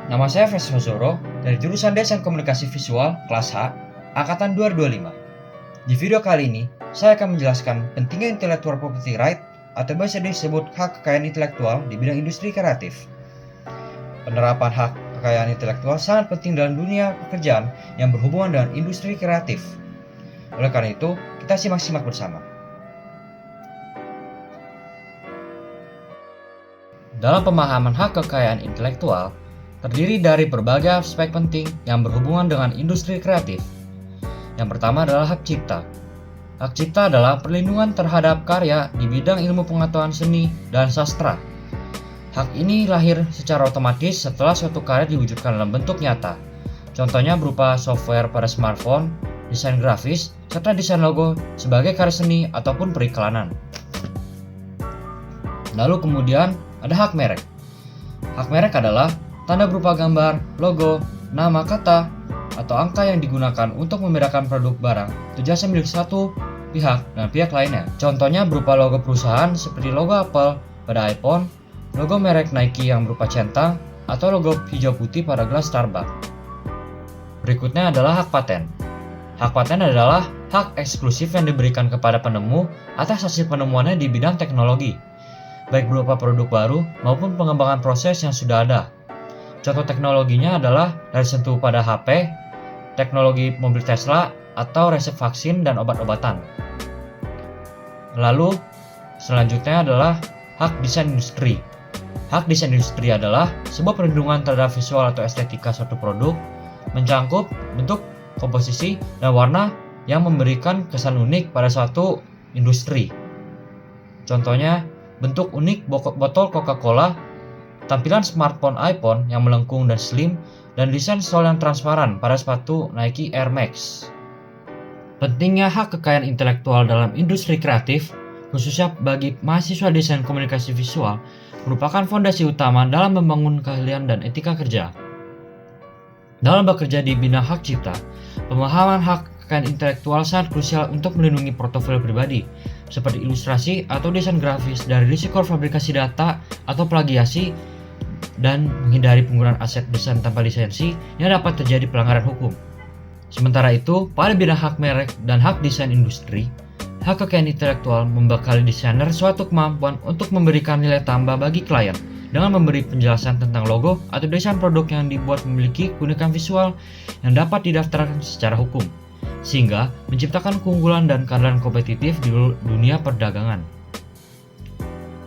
Nama saya Fesro Zoro dari jurusan Desain Komunikasi Visual kelas H, angkatan 2025. Di video kali ini, saya akan menjelaskan pentingnya intellectual property right atau biasa disebut hak kekayaan intelektual di bidang industri kreatif. Penerapan hak kekayaan intelektual sangat penting dalam dunia pekerjaan yang berhubungan dengan industri kreatif. Oleh karena itu, kita simak-simak bersama. Dalam pemahaman hak kekayaan intelektual, terdiri dari berbagai aspek penting yang berhubungan dengan industri kreatif. Yang pertama adalah hak cipta. Hak cipta adalah perlindungan terhadap karya di bidang ilmu pengetahuan seni dan sastra. Hak ini lahir secara otomatis setelah suatu karya diwujudkan dalam bentuk nyata. Contohnya berupa software pada smartphone, desain grafis, serta desain logo sebagai karya seni ataupun periklanan. Lalu kemudian ada hak merek. Hak merek adalah tanda berupa gambar, logo, nama, kata, atau angka yang digunakan untuk membedakan produk barang atau jasa milik satu pihak dan pihak lainnya. Contohnya berupa logo perusahaan seperti logo Apple pada iPhone, logo merek Nike yang berupa centang, atau logo hijau putih pada gelas Starbucks. Berikutnya adalah hak paten. Hak paten adalah hak eksklusif yang diberikan kepada penemu atas hasil penemuannya di bidang teknologi, baik berupa produk baru maupun pengembangan proses yang sudah ada. Contoh teknologinya adalah dari sentuh pada HP, teknologi mobil Tesla, atau resep vaksin dan obat-obatan. Lalu, selanjutnya adalah hak desain industri. Hak desain industri adalah sebuah perlindungan terhadap visual atau estetika suatu produk, mencangkup bentuk, komposisi, dan warna yang memberikan kesan unik pada suatu industri. Contohnya, bentuk unik botol Coca-Cola, tampilan smartphone iPhone yang melengkung dan slim, dan desain sol yang transparan pada sepatu Nike Air Max. Pentingnya hak kekayaan intelektual dalam industri kreatif, khususnya bagi mahasiswa desain komunikasi visual, merupakan fondasi utama dalam membangun keahlian dan etika kerja. Dalam bekerja di bidang hak cipta, pemahaman hak kekayaan intelektual sangat krusial untuk melindungi portofolio pribadi, seperti ilustrasi atau desain grafis dari risiko fabrikasi data atau plagiasi, dan menghindari penggunaan aset desain tanpa lisensi yang dapat terjadi pelanggaran hukum. Sementara itu, pada bidang hak merek dan hak desain industri, hak kekayaan intelektual membekali desainer suatu kemampuan untuk memberikan nilai tambah bagi klien dengan memberi penjelasan tentang logo atau desain produk yang dibuat memiliki keunikan visual yang dapat didaftarkan secara hukum, sehingga menciptakan keunggulan dan keadaan kompetitif di dunia perdagangan.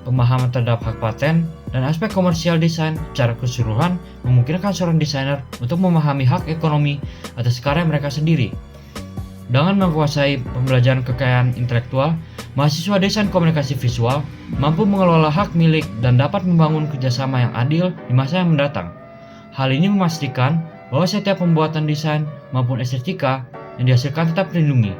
Pemahaman terhadap hak paten dan aspek komersial desain secara keseluruhan memungkinkan seorang desainer untuk memahami hak ekonomi atas karya mereka sendiri. Dengan menguasai pembelajaran kekayaan intelektual, mahasiswa desain komunikasi visual mampu mengelola hak milik dan dapat membangun kerjasama yang adil di masa yang mendatang. Hal ini memastikan bahwa setiap pembuatan desain maupun estetika yang dihasilkan tetap terlindungi,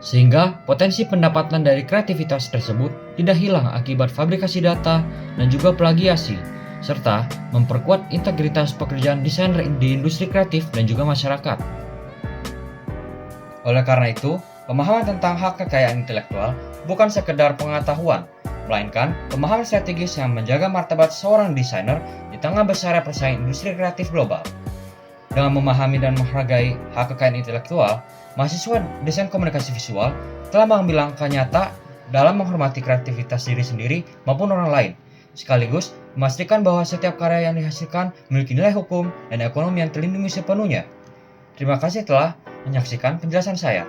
sehingga potensi pendapatan dari kreativitas tersebut tidak hilang akibat fabrikasi data dan juga plagiasi, serta memperkuat integritas pekerjaan desainer di industri kreatif dan juga masyarakat. Oleh karena itu, pemahaman tentang hak kekayaan intelektual bukan sekedar pengetahuan, melainkan pemahaman strategis yang menjaga martabat seorang desainer di tengah besarnya persaingan industri kreatif global. Dengan memahami dan menghargai hak kekayaan intelektual, mahasiswa desain komunikasi visual telah mengambil langkah nyata dalam menghormati kreativitas diri sendiri maupun orang lain, sekaligus memastikan bahwa setiap karya yang dihasilkan memiliki nilai hukum dan ekonomi yang terlindungi sepenuhnya. Terima kasih telah menyaksikan penjelasan saya.